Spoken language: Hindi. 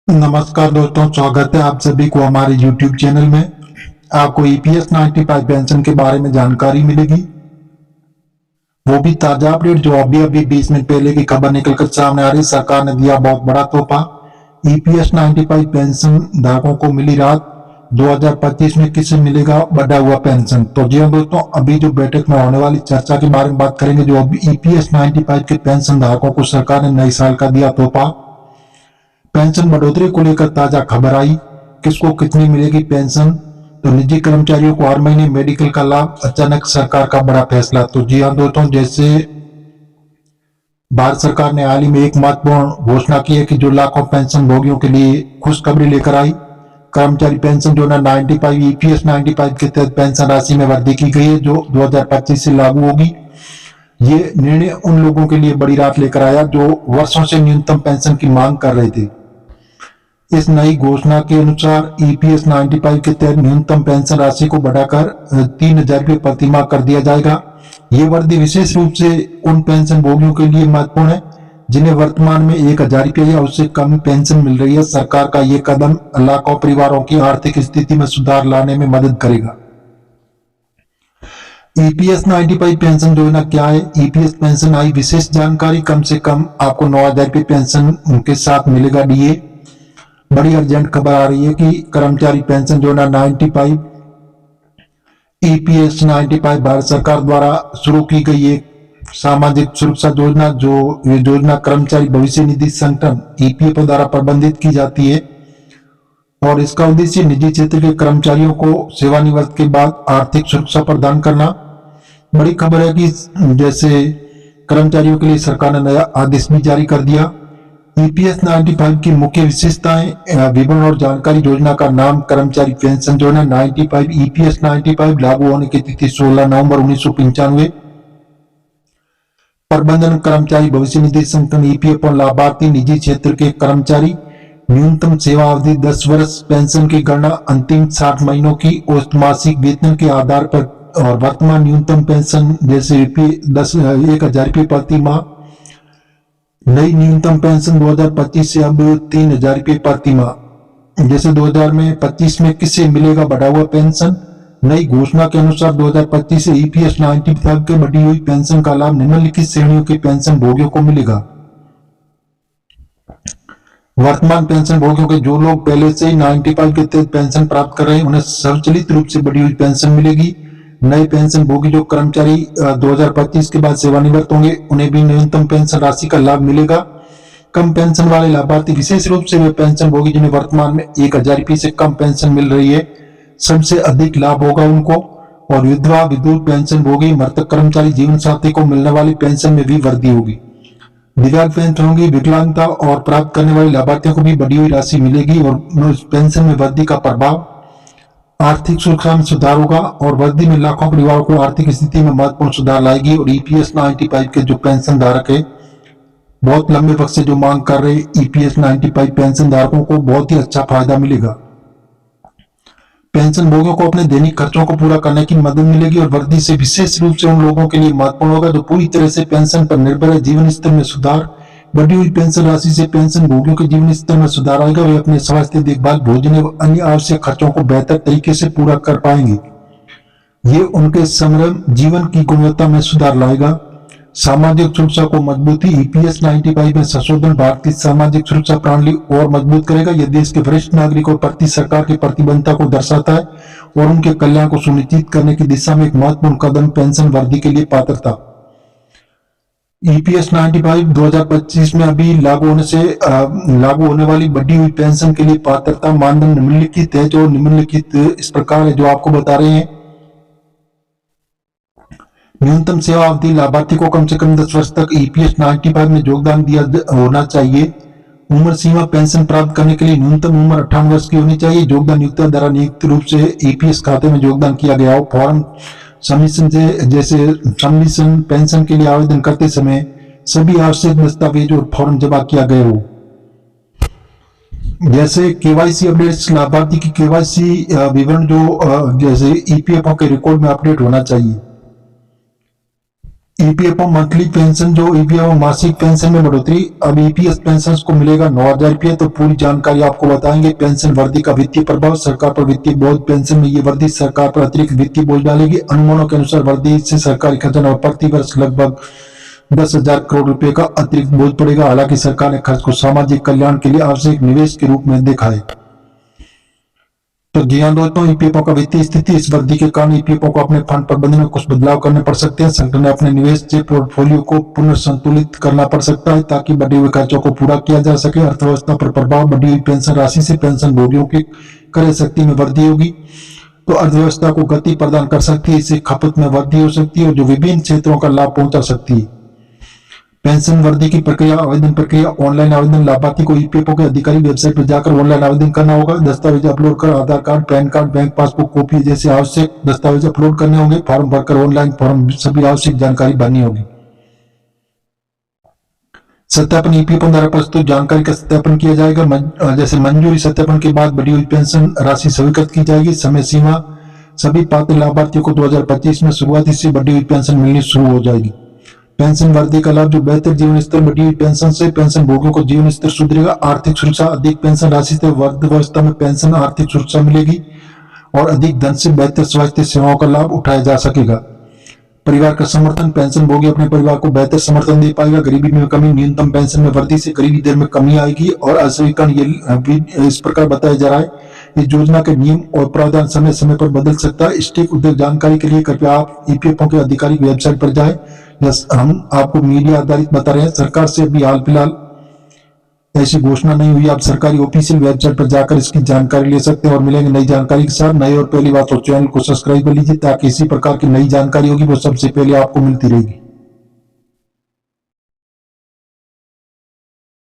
नमस्कार दोस्तों, स्वागत है आप सभी को हमारे YouTube चैनल में। आपको EPS 95 पेंशन के बारे में जानकारी मिलेगी, वो भी ताजा अपडेट जो अभी 20 मिनट पहले की खबर निकलकर सामने आ रही। सरकार ने दिया बहुत बड़ा तोहफा। EPS 95 पेंशन धारकों को मिली राहत। 2025 में किसे मिलेगा बढ़ा हुआ पेंशन। तो जी हाँ दोस्तों, अभी जो बैठक में होने वाली चर्चा के बारे में बात करेंगे। जो अभी EPS 95 के पेंशन धारकों को सरकार ने नए साल का दिया तोहफा। पेंशन बढ़ोतरी को लेकर ताजा खबर आई, किसको कितनी मिलेगी पेंशन। तो निजी कर्मचारियों को हर महीने मेडिकल का लाभ, अचानक सरकार का बड़ा फैसला। तो जी हाँ दोस्तों, जैसे भारत सरकार ने हाल ही में एक महत्वपूर्ण घोषणा की है कि जो लाखों पेंशन भोगियों के लिए खुशखबरी लेकर आई। कर्मचारी पेंशन जो ना 95 EPS 95 के तहत पेंशन राशि में वृद्धि की गई है, जो 2025 से लागू होगी। ये निर्णय उन लोगों के लिए बड़ी राहत लेकर आया जो वर्षों से न्यूनतम पेंशन की मांग कर रहे थे। इस नई घोषणा के अनुसार EPS 95 के तहत न्यूनतम पेंशन राशि को बढ़ाकर 3,000 रुपये प्रति माह कर दिया जाएगा। ये वृद्धि विशेष रूप से उन पेंशन भोगियों के लिए महत्वपूर्ण है जिन्हें वर्तमान में 1,000 रुपये या उससे कम पेंशन मिल रही है। सरकार का ये कदम लाखों परिवारों की आर्थिक स्थिति में सुधार लाने में मदद करेगा। EPS 95 पेंशन योजना क्या है? EPS पेंशन आई विशेष जानकारी। कम से कम आपको 9,000 रुपये पेंशन के साथ मिलेगा DA। बड़ी अर्जेंट खबर आ रही है कि कर्मचारी पेंशन योजना 95 EPS 95 भारत सरकार द्वारा शुरू की गई एक सामाजिक सुरक्षा योजना। जो ये योजना कर्मचारी भविष्य निधि संगठन EPF द्वारा प्रबंधित की जाती है और इसका उद्देश्य निजी क्षेत्र के कर्मचारियों को सेवानिवृत्ति के बाद आर्थिक सुरक्षा प्रदान करना। बड़ी खबर है कि जैसे कर्मचारियों के लिए सरकार ने नया आदेश भी जारी कर दिया। EPS 95 की मुख्य विशेषताएं, विवरण और जानकारी। योजना का नाम कर्मचारी पेंशन योजना 95 EPS 95 लागू होने की तिथि 16 नवंबर 1995। प्रबंधन कर्मचारी भविष्य निधि संगठन EPF और लाभार्थी निजी क्षेत्र के कर्मचारी। न्यूनतम सेवा अवधि 10 वर्ष। पेंशन की गणना अंतिम 60 महीनों की औसत मासिक वेतन के आधार पर और वर्तमान न्यूनतम पेंशन जैसे 1,000 रुपये प्रति माह। नई न्यूनतम पेंशन 2025 से अब 3,000 रुपये प्रति माह। जैसे 2025 में किसे मिलेगा बढ़ा हुआ पेंशन। नई घोषणा के अनुसार 2025 से EPS 95 के बढ़ी हुई पेंशन का लाभ निम्नलिखित श्रेणियों के पेंशन भोगियों को मिलेगा। वर्तमान पेंशन भोगियों के जो लोग पहले से ही 95 के तहत पेंशन प्राप्त कर रहे हैं, उन्हें स्वचालित रूप से बढ़ी हुई पेंशन मिलेगी। नए पेंशन भोगी जो कर्मचारी 2025 के बाद सेवानिवृत्त होंगे, उन्हें भी न्यूनतम पेंशन राशि का लाभ मिलेगा। कम पेंशन वाले लाभार्थी, विशेष रूप से वे पेंशन भोगी जिन्हें वर्तमान में 1,000 रुपये से कम पेंशन मिल रही है, सबसे अधिक लाभ होगा उनको। और विधवा, विधुर पेंशन भोगी, मृतक कर्मचारी, जीवन साथी को मिलने वाली पेंशन में भी वृद्धि होगी। दिव्यांग पेंशन होगी। विकलांगता और प्राप्त करने वाले लाभार्थियों को भी बढ़ी हुई राशि मिलेगी और पेंशन में वृद्धि का प्रभाव आर्थिक सुरक्षा में सुधार होगा और वृद्धि में लाखों परिवारों को आर्थिक स्थिति में महत्वपूर्ण सुधार लाएगी। और EPS 95 के जो पेंशन धारक है, बहुत लंबे वक्त से जो मांग कर रहे EPS 95 पेंशन धारकों को बहुत ही अच्छा फायदा मिलेगा। पेंशन भोगियों को अपने दैनिक खर्चों को पूरा करने की मदद मिलेगी और वृद्धि से विशेष रूप से उन लोगों के लिए महत्वपूर्ण होगा जो पूरी तरह से पेंशन पर निर्भर है। जीवन स्तर में सुधार। बढ़ी हुई पेंशन राशि से पेंशन भोगियों के जीवन स्तर में सुधार आएगा। वे अपने स्वास्थ्य, देखभाल, भोजन एवं अन्य आवश्यक खर्चों को बेहतर तरीके से पूरा कर पाएंगे। ये उनके समग्र जीवन की गुणवत्ता में सुधार लाएगा। सामाजिक सुरक्षा को मजबूती। EPS 95 में संशोधन भारतीय सामाजिक सुरक्षा प्रणाली और मजबूत करेगा। यह देश के वरिष्ठ नागरिकों प्रति सरकार की प्रतिबद्धता को दर्शाता है और उनके कल्याण को सुनिश्चित करने की दिशा में एक महत्वपूर्ण कदम। पेंशन वृद्धि के लिए पात्रता। EPS 95 2025 में अभी लागू होने वाली बढ़ी हुई पेंशन के लिए पात्रता मानदंड निम्नलिखित है। जो निम्नलिखित इस प्रकार है जो आपको बता रहे हैं। न्यूनतम सेवा अवधि। लाभार्थी को कम से कम 10 वर्ष तक EPS 95 में योगदान दिया होना चाहिए। उम्र सीमा। पेंशन प्राप्त करने के लिए न्यूनतम उम्र 58 वर्ष की होनी चाहिए। योगदान नियोक्ता द्वारा नियुक्त रूप से EPS खाते में योगदान किया गया हो। फॉर्म सबमिशन से जैसे सबमिशन पेंशन के लिए आवेदन करते समय सभी आवश्यक दस्तावेज और फॉर्म जमा किया गया हो। जैसे KYC अपडेट्स। लाभार्थी की KYC विवरण जो जैसे EPF के रिकॉर्ड में अपडेट होना चाहिए। ईपीएफओ मंथली पेंशन, जो ईपीएफओ मासिक पेंशन में बढ़ोतरी, अब ईपीएस पेंशन को मिलेगा 9,000 रुपये। तो पूरी जानकारी आपको बताएंगे। पेंशन वर्दी का वित्तीय प्रभाव, सरकार पर वित्तीय बोझ, पेंशन में ये वर्दी सरकार पर अतिरिक्त वित्तीय बोझ डालेगी। अनुमानों के अनुसार वर्दी से सरकारी खजाना पर प्रति वर्ष लगभग 10,000 करोड़ रुपए का अतिरिक्त बोझ पड़ेगा। हालांकि सरकार ने खर्च को सामाजिक कल्याण के लिए आवश्यक निवेश के रूप में देखा है। तो जी हाँ दोस्तों, ईपीएफओ का वित्तीय स्थिति, इस वृद्धि के कारण ईपीएफओ को अपने फंड प्रबंधन में कुछ बदलाव करने पड़ सकते हैं। संगठन ने अपने निवेश से पोर्टफोलियो को पुनर्संतुलित करना पड़ सकता है ताकि बढ़े हुए खर्चों को पूरा किया जा सके। अर्थव्यवस्था पर प्रभाव, बढ़ी हुई पेंशन राशि से पेंशन भोगियों की क्रय शक्ति में वृद्धि होगी, तो अर्थव्यवस्था को गति प्रदान कर सकती है। इससे खपत में वृद्धि हो सकती है, जो विभिन्न क्षेत्रों का लाभ पहुंचा सकती है। पेंशन वर्दी की प्रक्रिया, आवेदन प्रक्रिया, ऑनलाइन आवेदन, लाभार्थी को ईपीएफओ के अधिकारी वेबसाइट पर जाकर ऑनलाइन आवेदन करना होगा। दस्तावेज अपलोड कर Aadhaar card, PAN card, bank passbook copy जैसे आवश्यक दस्तावेज अपलोड करने होंगे। फॉर्म भरकर ऑनलाइन फॉर्म सभी आवश्यक जानकारी भरनी होगी। सत्यापन, ईपीएफओ द्वारा प्रस्तुत जानकारी का सत्यापन किया जाएगा। जैसे मंजूरी सत्यापन के बाद बढ़ी हुई पेंशन राशि स्वीकृत की जाएगी। समय सीमा, सभी पात्र लाभार्थियों को 2025 में शुरुआती से बढ़ी हुई पेंशन मिलनी शुरू हो जाएगी। पेंशन वर्दी का लाभ, जो बेहतर जीवन स्तर, बढ़ी हुई पेंशन से पेंशन भोगियों को जीवन स्तर सुधरेगा। आर्थिक सुरक्षा, अधिक पेंशन राशि से वृद्धावस्था में पेंशन आर्थिक सुरक्षा मिलेगी और अधिक धन से बेहतर स्वास्थ्य सेवाओं का लाभ उठाया जा सकेगा। परिवार का समर्थन, पेंशन भोगी अपने परिवार को बेहतर समर्थन दे पाएगा। गरीबी में कमी, न्यूनतम पेंशन में वृद्धि से गरीबी दर में कमी आएगी। और अस्वीकरण, ये इस प्रकार बताया जा रहा है, इस योजना के नियम और प्रावधान समय समय पर बदल सकता है। स्टेक उद्योग, जानकारी के लिए कृपया आप ईपीएफओ के आधिकारिक वेबसाइट पर जाएं। हम आपको मीडिया आधारित बता रहे हैं। सरकार से अभी हाल फिलहाल ऐसी घोषणा नहीं हुई। आप सरकारी ऑफिशियल वेबसाइट पर जाकर इसकी जानकारी ले सकते हैं और मिलेंगे नई जानकारी के साथ। नई और पहली बात तो चैनल को सब्सक्राइब कर लीजिए ताकि इसी प्रकार की नई जानकारी होगी वो सबसे पहले आपको मिलती रहेगी।